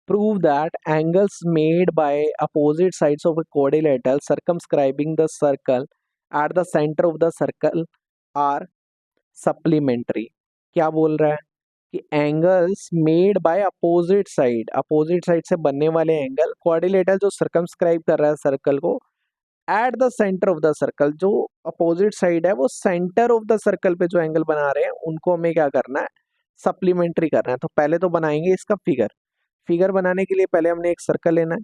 Prove that angles made by opposite sides of a quadrilateral circumscribing the circle at the center of the circle are supplementary. क्या बोल रहा है कि angles made by opposite side से बनने वाले angle quadrilateral जो circumscribe कर रहा है सर्कल को at the centre of the circle, जो अपोजिट साइड है वो सेंटर ऑफ द सर्कल पे जो एंगल बना रहे हैं उनको हमें क्या करना है, सप्लीमेंट्री करना है। तो पहले तो बनाएंगे इसका फिगर बनाने के लिए पहले हमने एक सर्कल लेना है।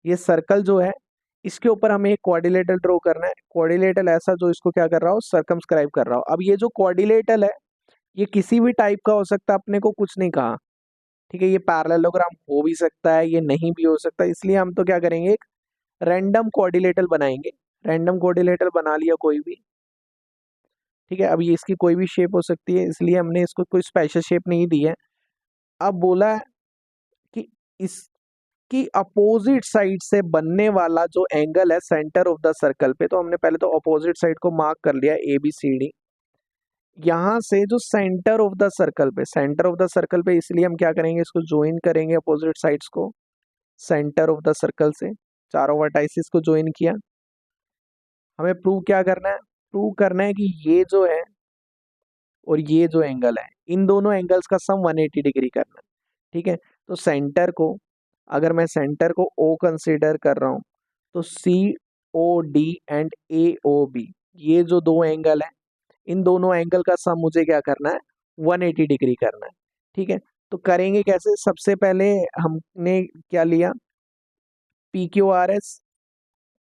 ये सर्कल जो है इसके ऊपर हमें एक क्वाड्रिलेटरल ड्रॉ करना है, क्वाड्रिलेटरल ऐसा जो इसको क्या कर रहा हो, सर्कमस्क्राइब कर रहा हो। अब ये जो क्वाड्रिलेटरल है ये किसी भी टाइप का हो सकता है, अपने को कुछ नहीं कहा, ठीक है। ये पैरेललोग्राम हो भी सकता है, ये नहीं भी हो सकता, इसलिए हम तो क्या करेंगे, एक रैंडम क्वाड्रिलेटरल बनाएंगे। रैंडम क्वाड्रिलेटरल बना लिया कोई भी, ठीक है। अब ये इसकी कोई भी शेप हो सकती है, इसलिए हमने इसको कोई स्पेशल शेप नहीं दी है। अब बोला है कि इसकी अपोजिट साइड से बनने वाला जो एंगल है सेंटर ऑफ द सर्कल पे, तो हमने पहले तो अपोजिट साइड को मार्क कर लिया ABCD। यहाँ से जो सेंटर ऑफ द सर्कल पे, इसलिए हम क्या करेंगे, इसको ज्वाइन करेंगे अपोजिट साइड्स को सेंटर ऑफ द सर्कल से, चारों वर्टाइसिस को ज्वाइन किया। हमें प्रूव क्या करना है, प्रूव करना है कि ये जो है और ये जो एंगल है इन दोनों एंगल्स का सम 180 डिग्री करना है, ठीक है। तो सेंटर को, अगर मैं सेंटर को O कंसीडर कर रहा हूँ तो COD एंड AOB, ये जो दो एंगल है इन दोनों एंगल का सम मुझे क्या करना है, 180 डिग्री करना है, ठीक है। तो करेंगे कैसे, सबसे पहले हमने क्या लिया, PQRS,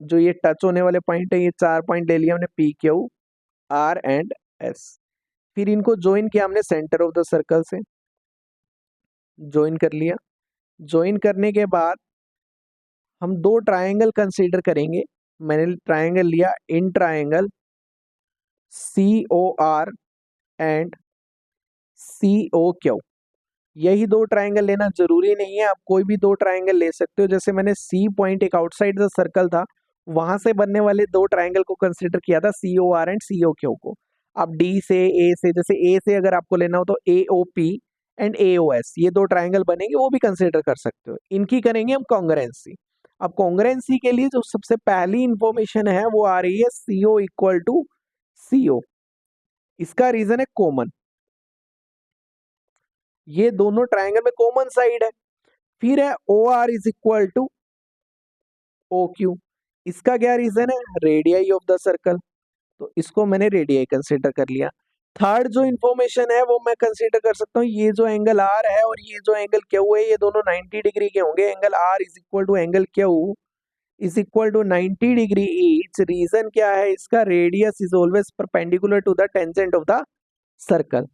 जो ये टच होने वाले पॉइंट है, ये 4 पॉइंट ले लिया हमने, PQR एंड S। फिर इनको ज्वाइन किया हमने सेंटर ऑफ द सर्कल से, ज्वाइन कर लिया। ज्वाइन करने के बाद हम दो ट्रायंगल कंसीडर करेंगे। मैंने ट्रायंगल लिया in triangle COR and COQ। यही दो ट्रायंगल लेना जरूरी नहीं है, आप कोई भी दो ट्रायंगल ले सकते हो। जैसे मैंने C पॉइंट एक आउटसाइड द सर्कल था, वहां से बनने वाले दो ट्रायंगल को कंसीडर किया था, COR एंड COQ को। अब D से A से, जैसे A से अगर आपको लेना हो तो AOP एंड AOS, ये दो ट्रायंगल बनेंगे, वो भी कंसीडर कर सकते हो। इनकी करेंगे हम कॉन्ग्रुएंसी। अब कॉन्ग्रुएंसी के लिए जो सबसे पहली इंफॉर्मेशन है वो आ रही है CO इक्वल टू CO। इसका रीजन है कॉमन, ये दोनों ट्रायंगल में कॉमन साइड है। फिर है OR is equal to OQ, इसका क्या रीजन है, रेडियाई ऑफ द सर्कल, तो इसको मैंने रेडियाई कंसीडर कर लिया। थर्ड जो इंफॉर्मेशन है वो मैं कंसीडर कर सकता हूँ, ये जो एंगल R है और ये जो एंगल Q है, ये दोनों 90 डिग्री के होंगे। Angle R is equal to angle Q is equal to 90 degree each. Reason क्या है इसका, radius is always perpendicular to the tangent of the circle.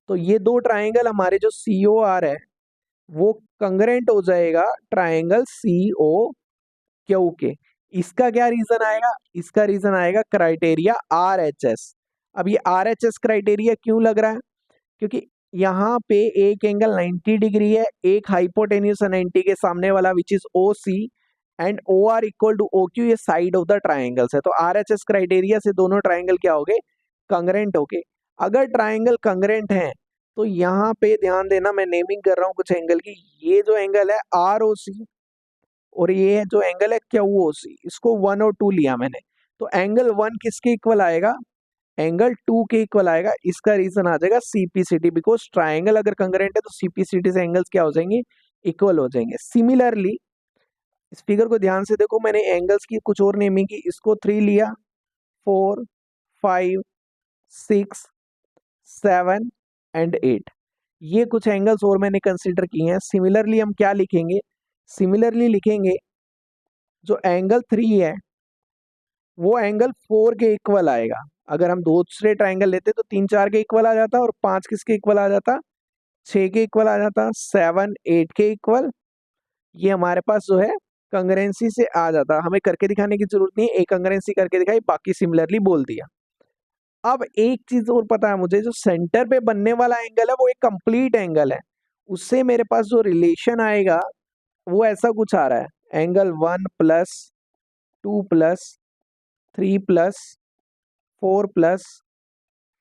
तो ये दो ट्राइंगल हमारे जो COR है वो कंग्रेंट हो जाएगा ट्राइंगल COQ के। इसका क्या रीजन आएगा, इसका रीजन आएगा क्राइटेरिया RHS। अब ये RHS क्राइटेरिया क्यों लग रहा है, क्योंकि यहाँ पे एक एंगल 90 डिग्री है, एक हाइपोटेन्यूस 90 के सामने वाला which is OC and OR equal to OQ, ये साइड ऑफ द ट्राइंगल्स है। तो RHS क्राइटेरिया से दोनों ट्राइंगल क्या हो गए, कंग्रेंट हो गए। अगर ट्राइंगल कंग्रेंट है तो यहाँ पे ध्यान देना, मैं नेमिंग कर रहा हूँ कुछ एंगल की। ये जो एंगल है ROC और ये जो एंगल है QOC, इसको 1 और 2 लिया मैंने, तो एंगल 1 किसके इक्वल आएगा, एंगल 2 के इक्वल आएगा। इसका रीजन आ जाएगा CPCT, बिकॉज ट्राइंगल अगर कंग्रेंट है तो CPCT से एंगल्स क्या हो जाएंगे, इक्वल हो जाएंगे। सिमिलरली इस फिगर को ध्यान से देखो, मैंने एंगल्स की कुछ और नेमिंग की, इसको 3 लिया, 4 5 6 7 एंड 8, ये कुछ एंगल्स और मैंने कंसीडर किए हैं। सिमिलरली हम क्या लिखेंगे, सिमिलरली लिखेंगे जो एंगल 3 है वो एंगल 4 के इक्वल आएगा। अगर हम दूसरे ट्राइंगल लेते तो 3 4 के इक्वल आ जाता, और 5 किसके इक्वल आ जाता, 6 के इक्वल आ जाता, 7 8 के इक्वल, ये हमारे पास जो है कंग्रेंसी से आ जाता। हमें करके दिखाने की जरूरत नहीं है, एक कंग्रेंसी करके दिखाई, बाकी सिमिलरली बोल दिया। अब एक चीज और पता है मुझे, जो सेंटर पे बनने वाला एंगल है वो एक कंप्लीट एंगल है, उससे मेरे पास जो रिलेशन आएगा वो ऐसा कुछ आ रहा है, angle 1 plus 2 plus 3 plus 4 plus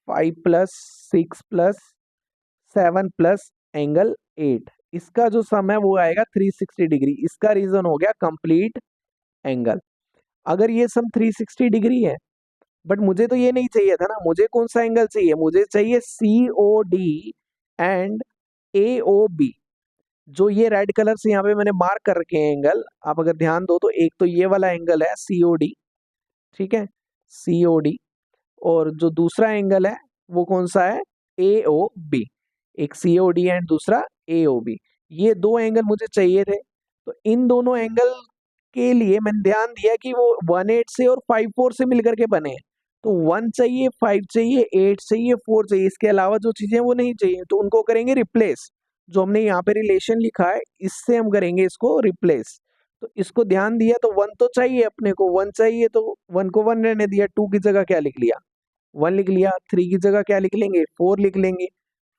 5 plus 6 plus 7 plus angle 8, इसका जो सम है वो आएगा 360 डिग्री। इसका रीजन हो गया कंप्लीट एंगल। अगर ये सम 360 डिग्री है, बट मुझे तो ये नहीं चाहिए था ना, मुझे कौन सा एंगल चाहिए, मुझे चाहिए COD एंड AOB। जो ये रेड कलर से यहाँ पे मैंने मार्क कर रखे हैं एंगल, आप अगर ध्यान दो तो एक तो ये वाला एंगल है COD, ठीक है, COD, और जो दूसरा एंगल है वो कौन सा है, AOB। एक COD एंड दूसरा AOB, ये दो एंगल मुझे चाहिए थे। तो इन दोनों एंगल के लिए मैंने ध्यान दिया कि वो 18 से और 54 से मिलकर के बने हैं। तो 1 चाहिए, 5 चाहिए, 8 चाहिए, 4 चाहिए, इसके अलावा जो चीजें वो नहीं चाहिए, तो उनको करेंगे रिप्लेस। जो हमने यहाँ पे रिलेशन लिखा है इससे हम करेंगे इसको रिप्लेस। तो इसको ध्यान दिया तो 1 तो चाहिए, अपने को 1 चाहिए, तो 1 को 1 रहने दिया, 2 की जगह क्या लिख लिया, 1 लिख लिया, 3 की जगह क्या लिख लेंगे, 4 लिख लेंगे।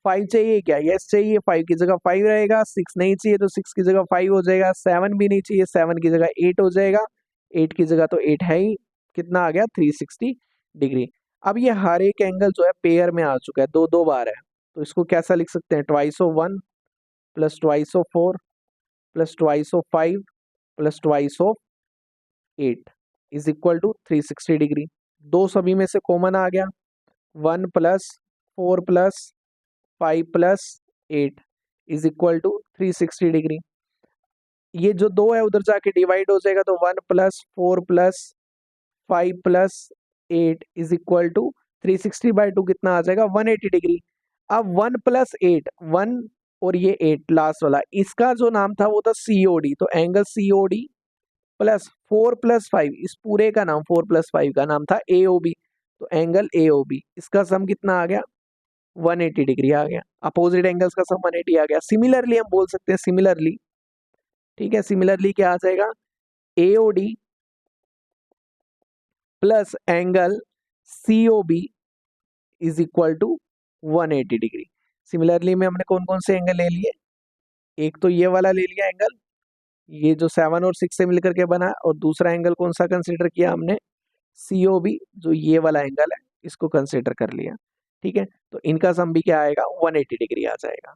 5 चाहिए क्या, यस चाहिए, 5 की जगह 5 रहेगा। 6 नहीं चाहिए तो 6 की जगह 5 हो जाएगा। 7 भी नहीं चाहिए, 7 की जगह 8 हो जाएगा। 8 की जगह तो 8 है ही, कितना आ गया 360 डिग्री। अब ये हर एक एंगल जो है पेयर में आ चुका है, दो दो बार है। तो इसको कैसा लिख सकते हैं, twice of 1 plus twice of 4 plus twice of 5 plus twice of 8 is equal to 360 degree. दो सभी में से कॉमन आ गया, 1 plus 4 plus 5 plus 8 is equal to 360 degree. ये जो दो है उधर जाके डिवाइड हो जाएगा, तो 1 plus 4 plus 5 plus 8 is equal to 360/2 कितना आ जाएगा, 180 डिग्री। अब 1 प्लस 8, 1 और ये 8 लास्ट वाला, इसका जो नाम था वो था COD। तो एंगल COD प्लस 4 प्लस 5, इस पूरे का नाम 4 प्लस 5 का नाम था AOB। तो एंगल AOB, इसका सम कितना आ गया, 180 डिग्री आ गया। अपोजिट एंगल्स का सम 180 आ गया। सिमिलरली हम बोल सकते हैं, सिमिलरली, ठीक है, सिमिलरली क्या आ जाएगा, AOD plus angle COB is equal to 180 degree. Similarly में हमने कौन कौन से एंगल ले लिए, एक तो ये वाला ले लिया एंगल, ये जो 7 और 6 से मिलकर के बना, और दूसरा एंगल कौन सा कंसीडर किया हमने, COB, जो ये वाला एंगल है इसको कंसीडर कर लिया। ठीक है, तो इनका सम भी क्या आएगा, 180 डिग्री आ जाएगा।